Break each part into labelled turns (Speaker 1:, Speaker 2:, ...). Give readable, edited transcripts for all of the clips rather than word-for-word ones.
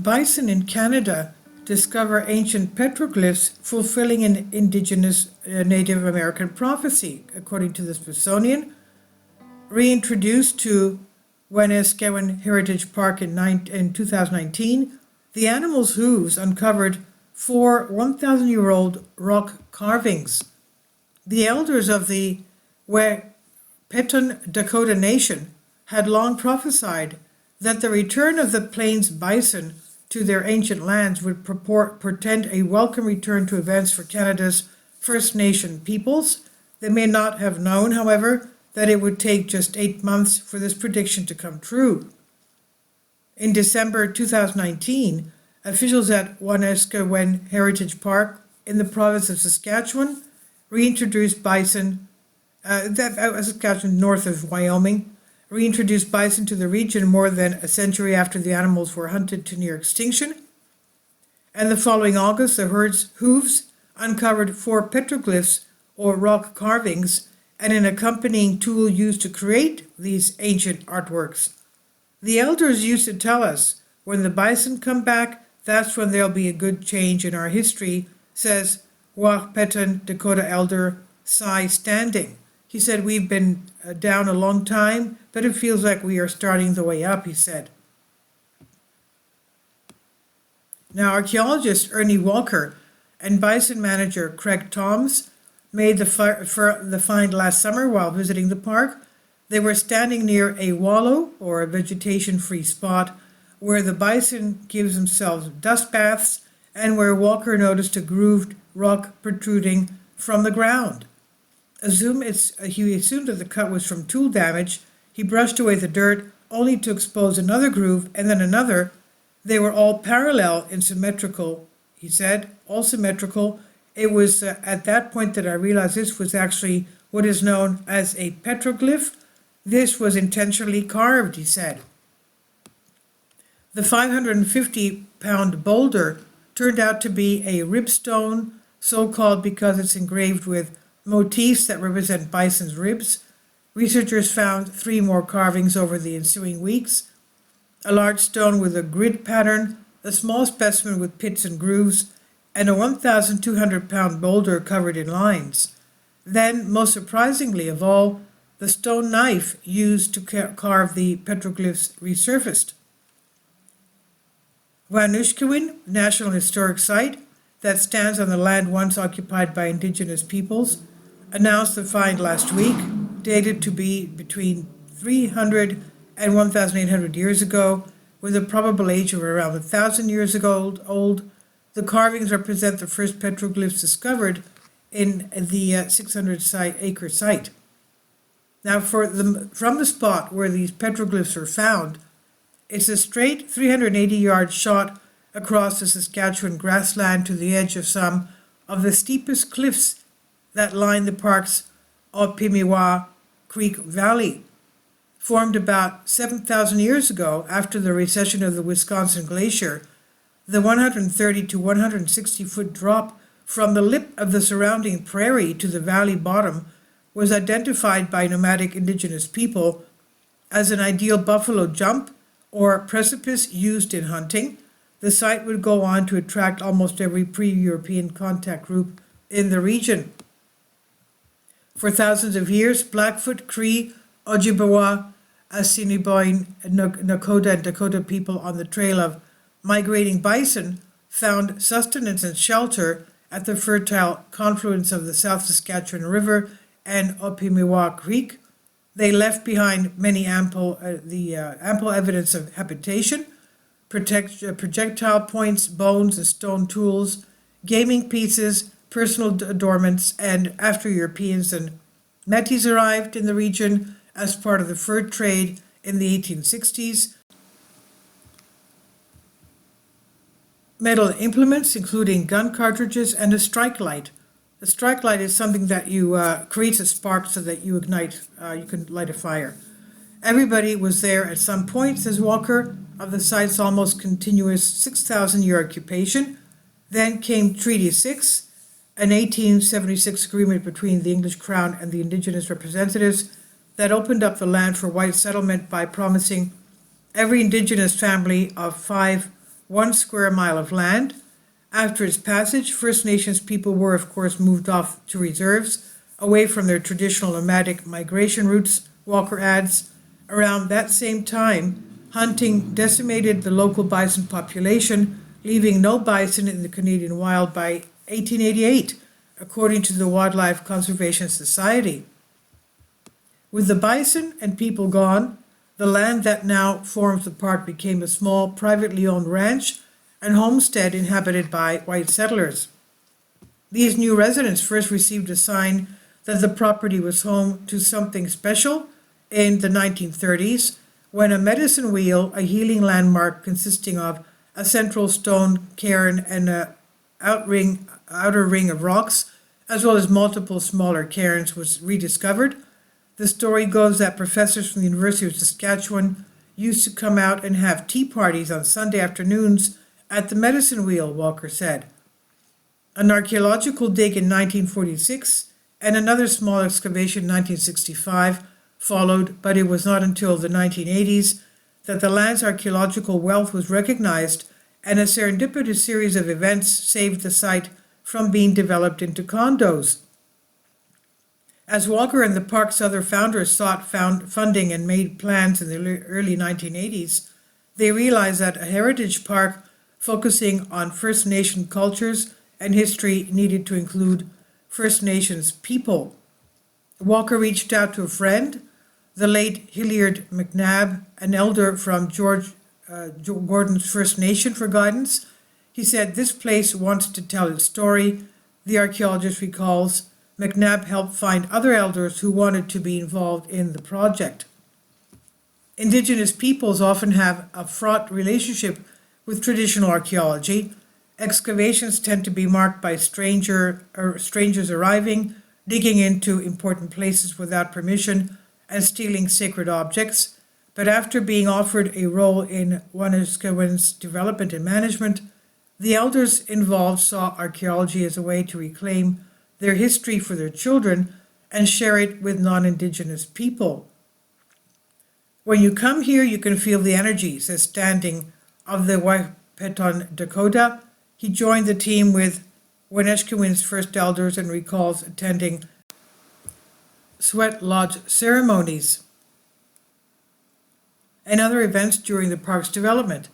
Speaker 1: bison in Canada discover ancient petroglyphs fulfilling an indigenous Native American prophecy, according to the Smithsonian. Reintroduced to Wanuskewin Heritage Park in 2019, the animal's hooves uncovered 4 1,000-year-old rock carvings. The elders of the Petun Dakota Nation had long prophesied that the return of the Plains bison to their ancient lands would portend a welcome return to events for Canada's First Nation peoples. They may not have known, however, that it would take just 8 months for this prediction to come true. In December 2019, officials at Wanuskewin Heritage Park in the province of Saskatchewan reintroduced bison, Saskatchewan north of Wyoming, reintroduced bison to the region more than a century after the animals were hunted to near extinction. And the following August, the herd's hooves uncovered 4 petroglyphs, or rock carvings, and an accompanying tool used to create these ancient artworks. The elders used to tell us, when the bison come back, that's when there'll be a good change in our history, says Petun Dakota elder Cy Standing. He said, we've been down a long time, but it feels like we are starting the way up, he said. Now, archaeologist Ernie Walker and bison manager Craig Toms made the find last summer while visiting the park. They were standing near a wallow, or a vegetation-free spot, where the bison gives themselves dust baths and where Walker noticed a grooved rock protruding from the ground. He assumed that the cut was from tool damage. He brushed away the dirt, only to expose another groove and then another. They were all parallel and symmetrical, he said, all symmetrical. It was at that point that I realized this was actually what is known as a petroglyph. This was intentionally carved, he said. The 550-pound boulder turned out to be a ribstone, so called because it's engraved with motifs that represent bison's ribs. Researchers found 3 more carvings over the ensuing weeks: a large stone with a grid pattern, a small specimen with pits and grooves, and a 1,200-pound boulder covered in lines. Then, most surprisingly of all, the stone knife used to carve the petroglyphs resurfaced. Wanuskewin National Historic Site, that stands on the land once occupied by Indigenous peoples, announced the find last week, dated to be between 300 and 1,800 years ago, with a probable age of around 1,000 years old. The carvings represent the first petroglyphs discovered in the 600-acre site. Now, from the spot where these petroglyphs were found, it's a straight 380-yard shot across the Saskatchewan grassland to the edge of some of the steepest cliffs that line the park's Opimiwa Creek Valley. Formed about 7,000 years ago after the recession of the Wisconsin Glacier, the 130 to 160-foot drop from the lip of the surrounding prairie to the valley bottom was identified by nomadic Indigenous people as an ideal buffalo jump or precipice used in hunting. The site would go on to attract almost every pre-European contact group in the region. For thousands of years, Blackfoot, Cree, Ojibwa, Assiniboine, Nakota, and Dakota people on the trail of migrating bison found sustenance and shelter at the fertile confluence of the South Saskatchewan River and Opimiwa Creek. They left behind many ample evidence of habitation, projectile points, bones, and stone tools, gaming pieces, personal adornments, and after Europeans and Metis arrived in the region as part of the fur trade in the 1860s, metal implements, including gun cartridges and a strike light. A strike light is something that creates a spark so that you can light a fire. Everybody was there at some point, says Walker, of the site's almost continuous 6,000-year occupation. Then came Treaty 6, an 1876 agreement between the English Crown and the Indigenous representatives that opened up the land for white settlement by promising every Indigenous family of 5 1 square mile of land. After its passage, First Nations people were, of course, moved off to reserves, away from their traditional nomadic migration routes, Walker adds. Around that same time, hunting decimated the local bison population, leaving no bison in the Canadian wild by 1888, according to the Wildlife Conservation Society. With the bison and people gone, the land that now forms the park became a small, privately owned ranch and homestead inhabited by white settlers. These new residents first received a sign that the property was home to something special in the 1930s, when a medicine wheel, a healing landmark consisting of a central stone cairn and an outer ring of rocks, as well as multiple smaller cairns, was rediscovered. The story goes that professors from the University of Saskatchewan used to come out and have tea parties on Sunday afternoons at the medicine wheel, Walker said. An archaeological dig in 1946 and another small excavation in 1965 followed, but it was not until the 1980s that the land's archaeological wealth was recognized, and a serendipitous series of events saved the site from being developed into condos. As Walker and the park's other founders sought funding and made plans in the early 1980s, they realized that a heritage park focusing on First Nation cultures and history needed to include First Nations people. Walker reached out to a friend, the late Hilliard McNabb, an elder from Gordon's First Nation, for guidance. He said, "This place wants to tell its story." The archaeologist recalls McNabb helped find other elders who wanted to be involved in the project. Indigenous peoples often have a fraught relationship with traditional archaeology. Excavations tend to be marked by strangers arriving, digging into important places without permission, and stealing sacred objects. But after being offered a role in Wanuskewin's development and management, the elders involved saw archaeology as a way to reclaim their history for their children and share it with non-Indigenous people. "When you come here, you can feel the energy," says Standing of the Wahpeton Dakota. He joined the team with Wanuskewin's first elders and recalls attending sweat lodge ceremonies and other events during the park's development.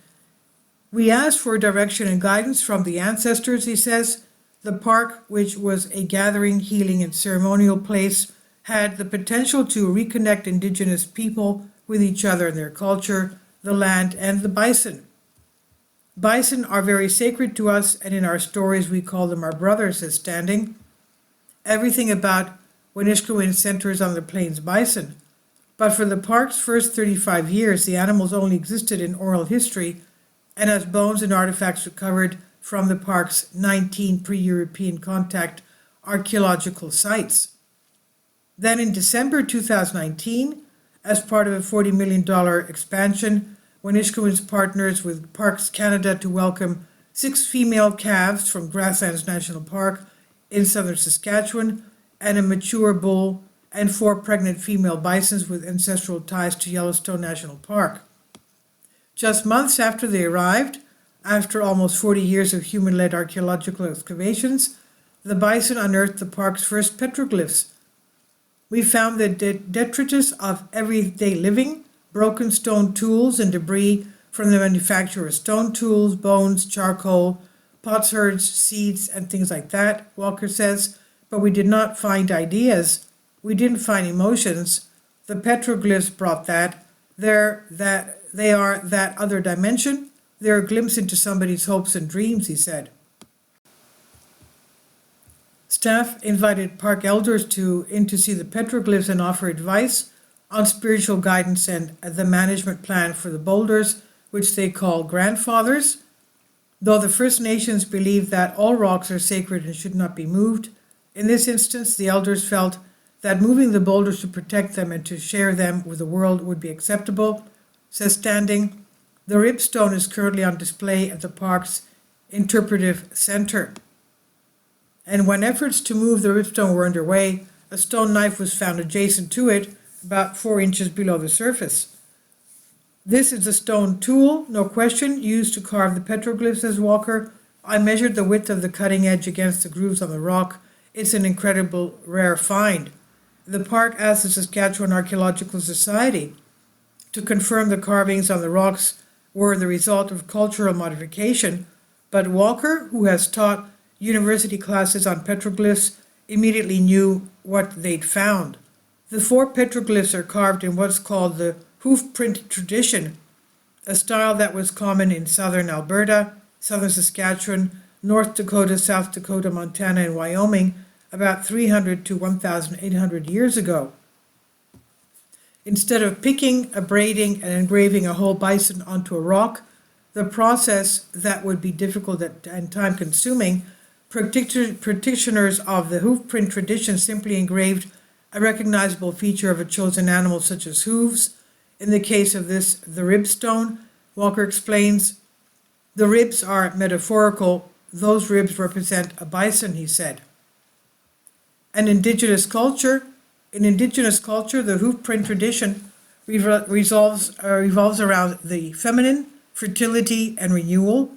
Speaker 1: "We asked for direction and guidance from the ancestors," he says. "The park, which was a gathering, healing, and ceremonial place, had the potential to reconnect Indigenous people with each other and their culture, the land, and the bison. Bison are very sacred to us, and in our stories we call them our brothers," says Standing. Everything about Wanuskewin centers on the plains bison, but for the park's first 35 years, the animals only existed in oral history and as bones and artifacts recovered from the park's 19 pre-European contact archaeological sites. Then in December 2019, as part of a $40 million expansion, Wanuskewin's partners with Parks Canada to welcome 6 female calves from Grasslands National Park in southern Saskatchewan and a mature bull and 4 pregnant female bisons with ancestral ties to Yellowstone National Park. Just months after they arrived, after almost 40 years of human-led archaeological excavations, the bison unearthed the park's first petroglyphs. "We found the detritus of everyday living, broken stone tools and debris from the manufacture of stone tools, bones, charcoal, potsherds, seeds, and things like that," Walker says, "but we did not find ideas. We didn't find emotions. The petroglyphs brought that. They are that other dimension. They're a glimpse into somebody's hopes and dreams," he said. Staff invited park elders in to see the petroglyphs and offer advice on spiritual guidance and the management plan for the boulders, which they call grandfathers. Though the First Nations believe that all rocks are sacred and should not be moved, in this instance the elders felt that moving the boulders to protect them and to share them with the world would be acceptable, says Standing. The ripstone is currently on display at the park's interpretive center. And when efforts to move the ripstone were underway, a stone knife was found adjacent to it, about 4 inches below the surface. This is a stone tool, no question, used to carve the petroglyphs, says Walker. I measured the width of the cutting edge against the grooves on the rock. It's an incredible, rare find. The park asked the Saskatchewan Archaeological Society to confirm the carvings on the rocks were the result of cultural modification, but Walker, who has taught university classes on petroglyphs, immediately knew what they'd found. The 4 petroglyphs are carved in what's called the hoof print tradition, a style that was common in southern Alberta, southern Saskatchewan, North Dakota, South Dakota, Montana, and Wyoming about 300 to 1,800 years ago. Instead of picking, abrading, and engraving a whole bison onto a rock, the process that would be difficult and time-consuming, practitioners of the hoof print tradition simply engraved a recognizable feature of a chosen animal, such as hooves. In the case of this, the rib stone, Walker explains, the ribs are metaphorical. Those ribs represent a bison, he said. In Indigenous culture, the hoof print tradition revolves around the feminine, fertility, and renewal.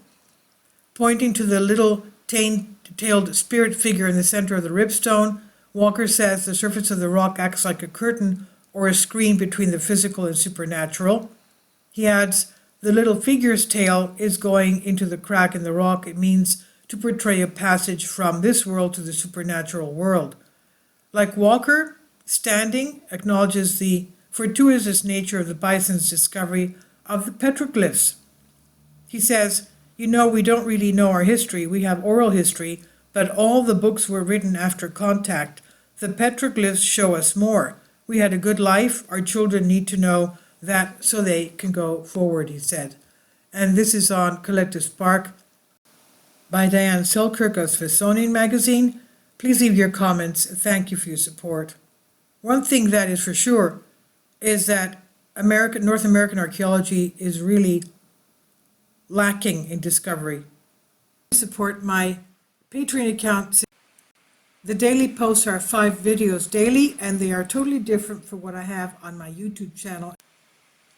Speaker 1: Pointing to the little tailed spirit figure in the center of the ribstone, Walker says the surface of the rock acts like a curtain or a screen between the physical and supernatural. He adds, the little figure's tail is going into the crack in the rock. It means to portray a passage from this world to the supernatural world. Like Walker, Standing acknowledges the fortuitous nature of the bison's discovery of the petroglyphs. He says, we don't really know our history. We have oral history, but all the books were written after contact. The petroglyphs show us more. We had a good life. Our children need to know that so they can go forward, he said. And this is on Collective Spark by Diane Selkirk of Smithsonian Magazine. Please leave your comments. Thank you for your support. One thing that is for sure is that North American archaeology is really lacking in discovery. Support my Patreon account. The daily posts are 5 videos daily, and they are totally different from what I have on my YouTube channel.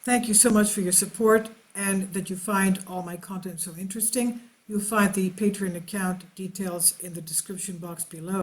Speaker 1: Thank you so much for your support and that you find all my content so interesting. You'll find the Patreon account details in the description box below.